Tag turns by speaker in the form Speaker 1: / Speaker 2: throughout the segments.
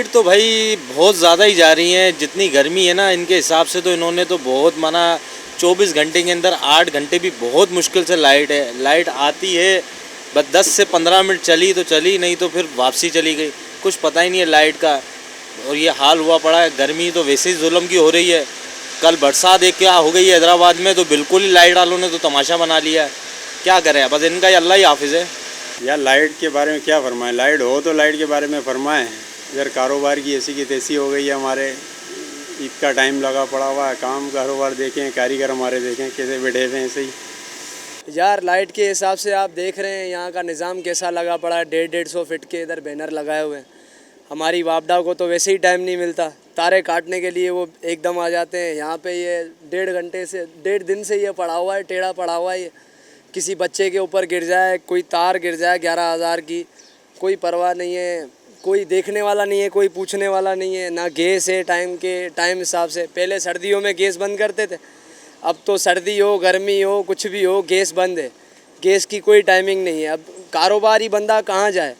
Speaker 1: Light तो भाई बहुत ज़्यादा ही जा रही है। जितनी गर्मी है ना, इनके हिसाब से तो इन्होंने तो बहुत माना 24 घंटे के अंदर 8 घंटे भी बहुत मुश्किल से लाइट है। लाइट आती है बस 10 से 15 मिनट चली तो चली, नहीं तो फिर वापसी चली गई। कुछ पता ही नहीं है लाइट का। और ये हाल हुआ पड़ा है। गर्मी तो वैसे ही जुल्म की हो रही है। कल बरसात एक क्या हो गई है हैदराबाद में, तो बिल्कुल ही लाइट वालों ने तो तमाशा बना लिया है। क्या करें, बस इनका ही अल्लाह ही हाफिज़ है।
Speaker 2: यार लाइट के बारे में क्या फरमाएं, लाइट हो तो लाइट के बारे में फरमाएं। इधर कारोबार की ऐसी की तैसी हो गई है। हमारे ईद का टाइम लगा पड़ा हुआ है, काम कारोबार देखें, कारीगर हमारे देखें कैसे बैठे हुए हैं ऐसे ही।
Speaker 3: यार लाइट के हिसाब से आप देख रहे हैं यहाँ का निज़ाम कैसा लगा पड़ा है। 150-150 फीट के इधर बैनर लगाए हुए हैं। हमारी वापडा को तो वैसे ही टाइम नहीं मिलता, तारे काटने के लिए वो एकदम आ जाते हैं। यहाँ पे ये 1.5 दिन से ये पड़ा हुआ है, टेढ़ा पड़ा हुआ है। ये किसी बच्चे के ऊपर गिर जाए, कोई तार गिर जाए 11,000 की, कोई परवाह नहीं है। कोई देखने वाला नहीं है, कोई पूछने वाला नहीं है। ना गैस है टाइम हिसाब से। पहले सर्दियों में गैस बंद करते थे, अब तो सर्दी हो गर्मी हो कुछ भी हो गैस बंद है। गैस की कोई टाइमिंग नहीं है। अब कारोबारी बंदा कहाँ जाए,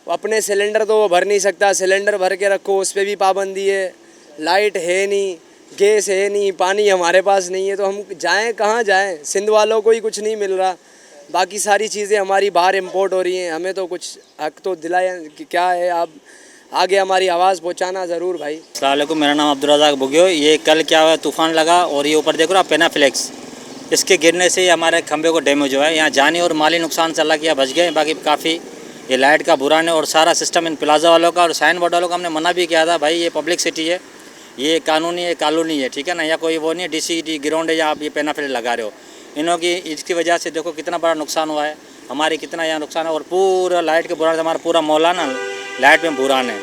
Speaker 3: अपने सिलेंडर तो वो भर नहीं सकता। सिलेंडर भर के रखो, उस पर भी पाबंदी है। लाइट है नहीं, गैस है नहीं, पानी हमारे पास नहीं है, तो हम जाएं कहाँ जाएं। सिंध वालों को ही कुछ नहीं मिल रहा, बाकी सारी चीज़ें हमारी बाहर इंपोर्ट हो रही हैं। हमें तो कुछ हक तो दिलाया कि क्या है। आप आगे हमारी आवाज़ पहुंचाना ज़रूर भाई।
Speaker 4: अस्सलाम वालेकुम, मेरा नाम अब्दुल रज़ाक बुगियो। ये कल क्या हुआ, तूफ़ान लगा और ये ऊपर देखो ना पेनाफ्लेक्स, इसके गिरने से हमारे खंभे को डैमेज हुआ है। यहाँ जानी और माली नुकसान से अल्लाह किया बच गए, बाकी काफ़ी ये लाइट का बुरा है। और सारा सिस्टम इन प्लाजा वालों का और साइन बोर्ड वालों का हमने मना भी किया था, भाई ये पब्लिक सिटी है, ये कानूनी है कॉलोनी है, ठीक है ना, या कोई वो नहीं है DCD ग्राउंड है या आप ये पेनाफ्लेक्स लगा रहे हो। इन्हों की इसकी वजह से देखो कितना बड़ा नुकसान हुआ है, हमारी कितना यहाँ नुकसान है। और पूरा लाइट के बुरान से हमारा पूरा मौलाना लाइट में बुरान है।